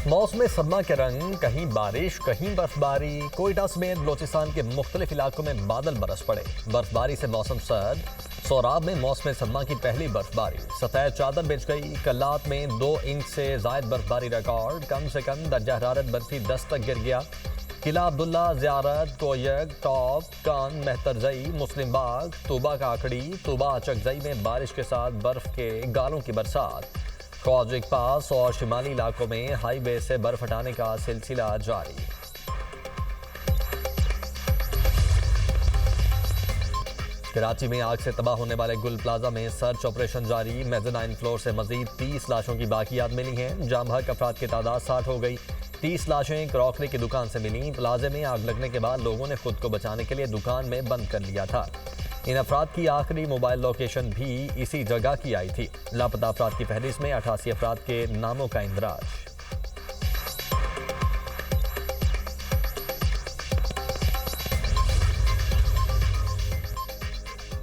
मौसम सरमा के रंग, कहीं बारिश कहीं बर्फबारी। कोयटा समेत बलोचिस्तान के मुख्तलिफ इलाकों में बादल बरस पड़े। बर्फबारी से मौसम सर्द। सोराब में मौसम सरमा की पहली बर्फबारी, सफेद चादर बिछ गई। कल्लात में 2 इंच से जायद बर्फबारी रिकॉर्ड। कम से कम दर्जा हरारत बर्फी 10 तक गिर गया। किला अब्दुल्ला, ज़ियारत, कोयक, टॉप, कान, मेहतरजई, मुस्लिम बाग, तूबा काकड़ी, तूबा चकजई में बारिश के साथ बर्फ के गालों की बरसात। ख्वाजिक पास और शिमाली इलाकों में हाईवे से बर्फ हटाने का सिलसिला जारी। कराची में आग से तबाह होने वाले गुल प्लाजा में सर्च ऑपरेशन जारी। मेज़नाइन फ्लोर से मजीद 30 लाशों की बाकियात मिली हैं। जाम बहक अफराद की तादाद 60 हो गई। 30 लाशें क्रॉकरी की दुकान से मिली। प्लाजे में आग लगने के बाद लोगों ने खुद को बचाने के लिए दुकान में बंद कर लिया था। इन अफराद की आखिरी मोबाइल लोकेशन भी इसी जगह की आई थी। लापता अफराद की फहरिस्त में 88 अफराद के नामों का इंदराज।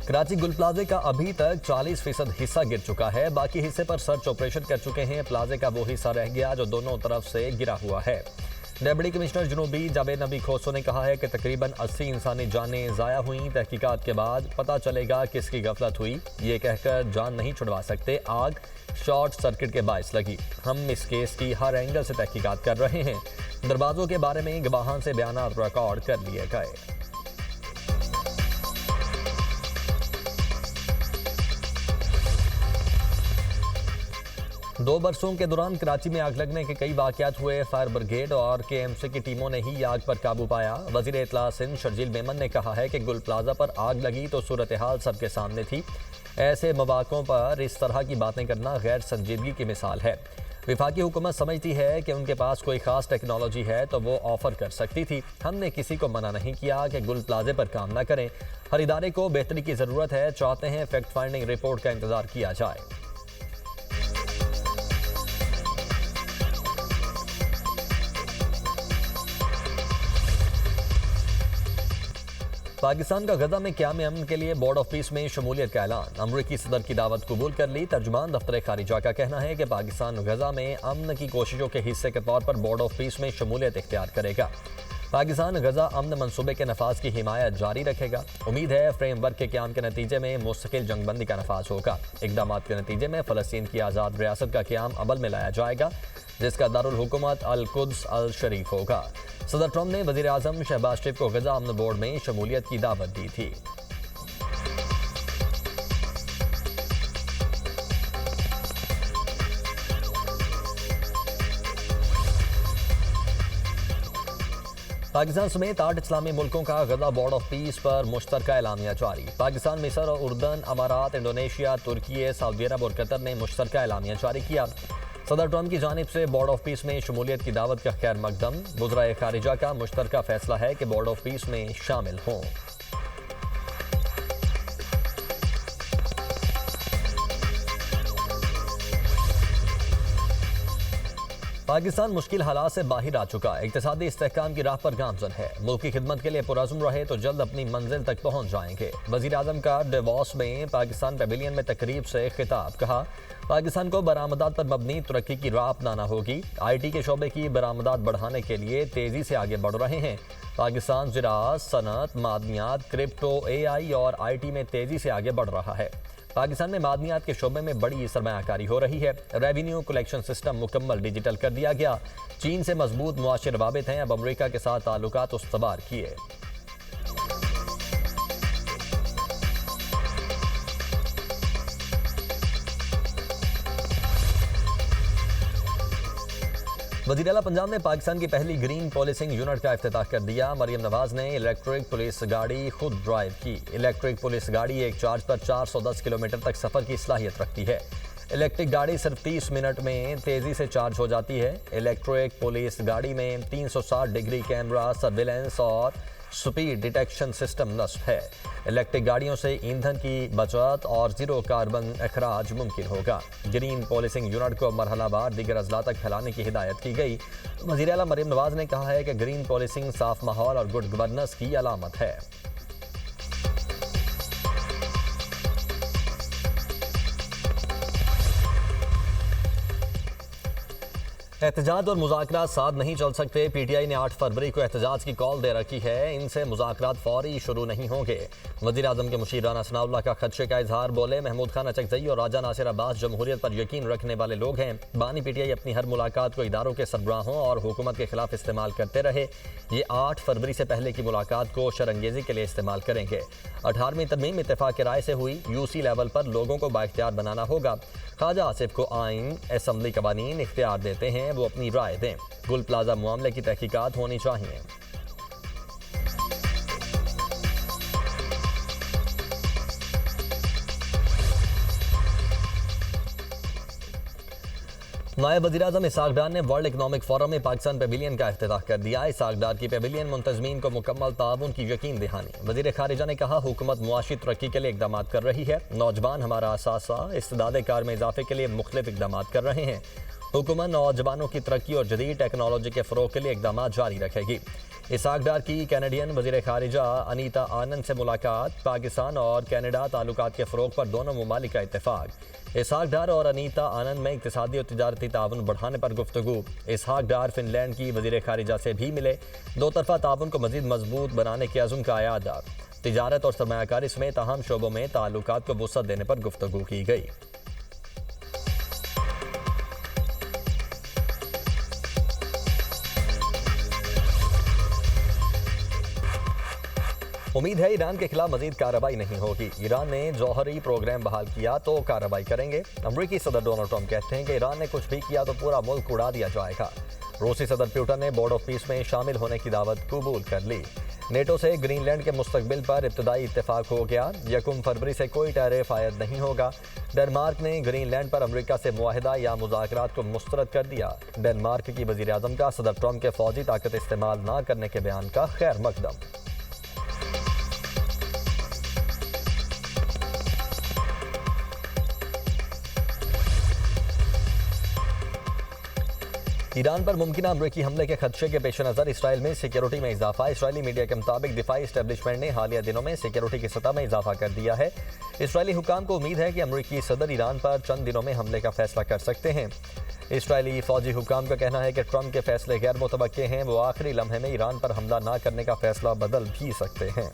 कराची गुल प्लाजे का अभी तक 40% हिस्सा गिर चुका है। बाकी हिस्से पर सर्च ऑपरेशन कर चुके हैं। प्लाजे का वो हिस्सा रह गया जो दोनों तरफ से गिरा हुआ है। डिप्टी कमिश्नर जुनूबी जावेद नबी खोसो ने कहा है कि तकरीबन 80 इंसानी जानें ज़ाया हुई। तहकीकात के बाद पता चलेगा किसकी गफलत हुई। ये कहकर जान नहीं छुड़वा सकते। आग शॉर्ट सर्किट के बायस लगी। हम इस केस की हर एंगल से तहकीकात कर रहे हैं। दरवाजों के बारे में गवाहां से बयानात रिकॉर्ड कर लिए गए। दो बरसों के दौरान कराची में आग लगने के कई वाकयात हुए। फायर ब्रिगेड और KMC की टीमों ने ही आग पर काबू पाया। वजीर इत्तला सिंध शर्जील मेमन ने कहा है कि गुल प्लाजा पर आग लगी तो सूरत हाल सबके सामने थी। ऐसे मौक़ों पर इस तरह की बातें करना गैर संजीदगी की मिसाल है। विफाकी हुकूमत समझती है कि उनके पास कोई खास टेक्नोलॉजी है तो वो ऑफर कर सकती थी। हमने किसी को मना नहीं किया कि गुल प्लाजे पर काम न करें। हर इदारे को बेहतरी की ज़रूरत है। चाहते हैं फैक्ट फाइंडिंग रिपोर्ट का इंतज़ार किया जाए। पाकिस्तान का गजा में क़याम अमन के लिए बोर्ड ऑफ पीस में शमूलियत का ऐलान। अमरीकी सदर की दावत कबूल कर ली। तर्जुमान दफ्तर खारिजा का कहना है कि पाकिस्तान गजा में अमन की कोशिशों के हिस्से के तौर पर बोर्ड ऑफ पीस में शमूलियत इख्तियार करेगा। पाकिस्तान गजा अमन मनसूबे के नफाज की हिमायत जारी रखेगा। उम्मीद है फ्रेमवर्क के क़याम के नतीजे में मुस्तकिल जंगबंदी का नफाज होगा। इक़दाम के नतीजे में फ़लस्तीन की आज़ाद रियासत का क़याम अमल में लाया जाएगा, जिसका दारुल हुकूमत अल कुद्स अल शरीफ होगा। सदर ट्रंप ने वज़ीर आज़म शहबाज शरीफ को गजा अमन बोर्ड में शमूलियत की दावत दी थी। पाकिस्तान समेत 8 इस्लामी मुल्कों का गजा बोर्ड ऑफ पीस पर मुश्तरका एलामिया जारी। पाकिस्तान, मिस्र और उर्दन, अमारात, इंडोनेशिया, तुर्की, सऊदी अरब और कतर ने मुश्तरका एलामिया जारी किया। सदर ट्रंप की जानिब से बोर्ड ऑफ पीस में शमूलियत की दावत का खैर मकदम। वज़राए खारिजा का मुश्तरका फैसला है कि बोर्ड ऑफ पीस में शामिल हों। पाकिस्तान मुश्किल हालात से बाहर आ चुका है। इक़्तिसादी इस्तेहकाम की राह पर गामज़न है। मुल्क की खिदमत के लिए पुरअज़्म रहे तो जल्द अपनी मंजिल तक पहुँच जाएंगे। वज़ीर आज़म का डेवॉस में पाकिस्तान पेविलियन में तकरीब से खिताब। कहा, पाकिस्तान को बरामदात पर मबनी तरक्की की राह अपनाना होगी। IT के शोबे की बरामदात बढ़ाने के लिए तेज़ी से आगे बढ़ रहे हैं। पाकिस्तान ज़राअत, सनअत, मादनियात, क्रिप्टो, AI और IT में तेज़ी से आगे बढ़ रहा है। पाकिस्तान में मादनियात के शोबे में बड़ी सरमायाकारी हो रही है। रेवेन्यू कलेक्शन सिस्टम मुकम्मल डिजिटल कर दिया गया। चीन से मजबूत मुआशी रवाबित हैं। अब अमरीका के साथ ताल्लुकात उस्तवार किए। वज़ीर आला पंजाब ने पाकिस्तान की पहली ग्रीन पॉलिसिंग यूनिट का इफ्तिताह कर दिया। मरियम नवाज ने इलेक्ट्रिक पुलिस गाड़ी खुद ड्राइव की। इलेक्ट्रिक पुलिस गाड़ी एक चार्ज पर 410 किलोमीटर तक सफ़र की सलाहियत रखती है। इलेक्ट्रिक गाड़ी सिर्फ 30 मिनट में तेज़ी से चार्ज हो जाती है। इलेक्ट्रिक पुलिस गाड़ी में 360 डिग्री कैमरा, सर्विलेंस और स्पीड डिटेक्शन सिस्टम नस्ब है। इलेक्ट्रिक गाड़ियों से ईंधन की बचत और जीरो कार्बन अखराज मुमकिन होगा। ग्रीन पॉलिसिंग यूनिट को मरहलावार दीगर अजला तक फैलाने की हिदायत की गई। वज़ीर आला मरियम नवाज ने कहा है कि ग्रीन पॉलिसिंग साफ माहौल और गुड गवर्नेंस की अलामत है। एहतजाज और मुज़ाकरात साथ नहीं चल सकते। पीटीआई ने 8 फरवरी को एहतजाज की कॉल दे रखी है, इनसे मुज़ाकरात फौरी शुरू नहीं होंगे। वज़ीर आज़म के मुशीर राना सनाउल्लाह का खदशे का इजहार, बोले महमूद खान अचकज़ई और राजा नासिर अब्बास जमहूरियत पर यकीन रखने वाले लोग हैं। बानी पीटीआई अपनी हर मुलाकात को इदारों के सरबराहों और हुकूमत के खिलाफ इस्तेमाल करते रहे। ये 8 फरवरी से पहले की मुलाकात को शरंगेज़ी के लिए इस्तेमाल करेंगे। 18वीं तरमीम इत्तेफाक की राय से हुई, यूसी लेवल पर लोगों को बाइख्तियार बनाना होगा। ख्वाजा आसिफ को आइन असम्बली कवानीन इख्तियार देते हैं, वो अपनी राय दें। गुल प्लाजा मामले की तहकीकात होनी चाहिए। नायब वज़ीर-ए-आज़म इसहाक डार ने वर्ल्ड इकनॉमिक फोरम में पाकिस्तान पेविलियन का इफ्तिताह कर दिया। इसहाक डार की पेविलियन मुंतज़मीन को मुकम्मल ताउन की यकीन दहानी। वज़ीर खारिजा ने कहा, हुकूमत मुआशी तरक्की के लिए इकदाम कर रही है। नौजवान हमारा असासा, इस्तिदाद कार में इजाफे के लिए मुख्तलिफ इकदाम कर रहे हैं। हुकूमत नौजवानों की तरक्की और जदीद टेक्नोलॉजी के फ़रोग के लिए इकदाम जारी रखेगी। इसहाक डार की कैनेडियन वज़ीर खारिजा अनीता आनंद से मुलाकात, पाकिस्तान और कैनेडा ताल्लुकात के फ़रोग पर दोनों ममालिक का इत्तेफाक। इसहाक डार और अनीता आनंद में इक़्तिसादी और तिजारती ताउन बढ़ाने पर गुफ्तगू। इसहाक डार फिनलैंड की वज़ीर खारिजा से भी मिले, दो तरफ़ा ताउन को मज़ीद मजबूत बनाने के अज़्म का अयादा। तिजारत और सरमायाकारी समेत अहम शोबों में ताल्लुकात को वुसअत देने पर गुफ्तगू की गई। उम्मीद है ईरान के खिलाफ मजीद कार्रवाई नहीं होगी। ईरान ने जौहरी प्रोग्राम बहाल किया तो कार्रवाई करेंगे। अमरीकी सदर डोनाल्ड ट्रंप कहते हैं कि ईरान ने कुछ भी किया तो पूरा मुल्क उड़ा दिया जाएगा। रूसी सदर पुतिन ने बोर्ड ऑफ पीस में शामिल होने की दावत कबूल कर ली। नेटो से ग्रीनलैंड के मुस्तकबिल पर इब्तदाई इत्तेफाक हो गया। 1 फरवरी से कोई टैरिफ आयद नहीं होगा। डेनमार्क ने ग्रीनलैंड पर अमेरिका से मुआहदा या मुज़ाकरात को मुस्तरद कर दिया। डेनमार्क की वज़ीर आज़म का सदर ट्रंप के फौजी ताकत इस्तेमाल न करने के बयान का खैर मकदम। ईरान पर मुमकिन अमरीकी हमले के खदशे के पेश नज़र इसराइल में सिक्योरिटी में इजाफा। इसराइली मीडिया के मुताबिक दिफाई इस्टेब्लिशमेंट ने हालिया दिनों में सिक्योरिटी की सतह में इजाफा कर दिया है। इसराइली हुकाम को उम्मीद है कि अमरीकी सदर ईरान पर चंद दिनों में हमले का फैसला कर सकते हैं। इसराइली फौजी हुकाम का कहना है कि ट्रंप के फैसले गैर मुतवक्के हैं। वो आखिरी लम्हे में ईरान पर हमला न करने का फैसला बदल भी सकते हैं।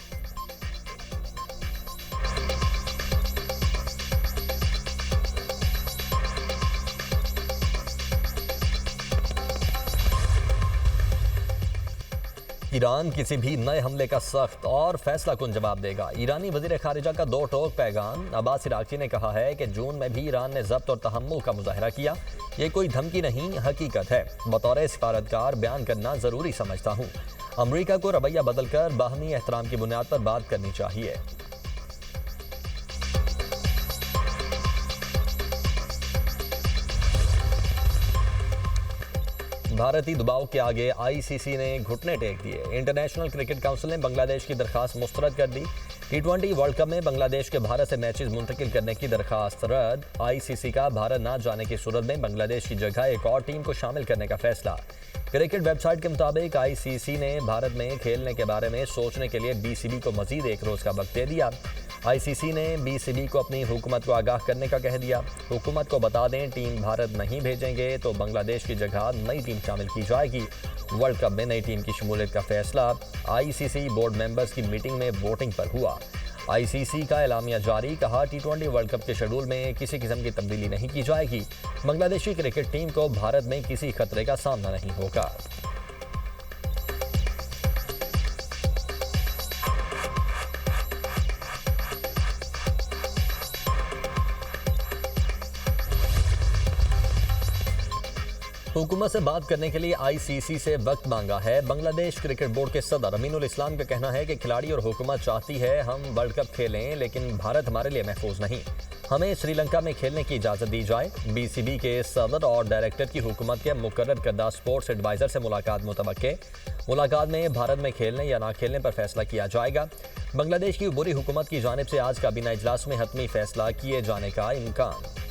ईरान किसी भी नए हमले का सख्त और फैसला कुन जवाब देगा। ईरानी वज़ीर खारिजा का दो टोक पैगाम। अब्बास इराक़ची ने कहा है कि जून में भी ईरान ने ज़ब्त और तहम्मुल का मुजाहरा किया। ये कोई धमकी नहीं, हकीकत है। बतौर सिफारतकार बयान करना ज़रूरी समझता हूँ। अमरीका को रवैया बदलकर बाहमी एहतराम की बुनियाद पर बात करनी चाहिए। भारतीय दबाव के आगे आईसीसी ने घुटने टेक दिए। इंटरनेशनल क्रिकेट काउंसिल ने बांग्लादेश की दरखास्त मुस्तरद कर दी। T20 वर्ल्ड कप में बांग्लादेश के भारत से मैचेस मुंतकिल करने की दरखास्त रद्द। आईसीसी का भारत न जाने की सूरत में बांग्लादेश की जगह एक और टीम को शामिल करने का फैसला। क्रिकेट वेबसाइट के मुताबिक आईसीसी ने भारत में खेलने के बारे में सोचने के लिए बीसीबी को मजीद एक रोज का वक्त दे दिया। आईसीसी ने बीसीबी को अपनी हुकूमत को आगाह करने का कह दिया। हुकूमत को बता दें, टीम भारत नहीं भेजेंगे तो बांग्लादेश की जगह नई टीम शामिल की जाएगी। वर्ल्ड कप में नई टीम की शमूलियत का फैसला आईसीसी बोर्ड मेंबर्स की मीटिंग में वोटिंग पर हुआ। आईसीसी का एलामिया जारी, कहा T20 वर्ल्ड कप के शेड्यूल में किसी किस्म की तब्दीली नहीं की जाएगी। बांग्लादेशी क्रिकेट टीम को भारत में किसी खतरे का सामना नहीं होगा। हुकूमत से बात करने के लिए आईसीसी से वक्त मांगा है। बांग्लादेश क्रिकेट बोर्ड के सदर अमीनुल इस्लाम का कहना है कि खिलाड़ी और हुकूमत चाहती है हम वर्ल्ड कप खेलें, लेकिन भारत हमारे लिए महफूज नहीं। हमें श्रीलंका में खेलने की इजाज़त दी जाए। बीसीबी के सदर और डायरेक्टर की हुकूमत के मुकर्रर करदा स्पोर्ट्स एडवाइज़र से मुलाकात मुतवक्के। मुलाकात में भारत में खेलने या ना खेलने पर फैसला किया जाएगा। बांग्लादेश की बुरी हुकूमत की जानिब से आज काबीना इजलास में हतमी फैसला किए जाने का इम्कान।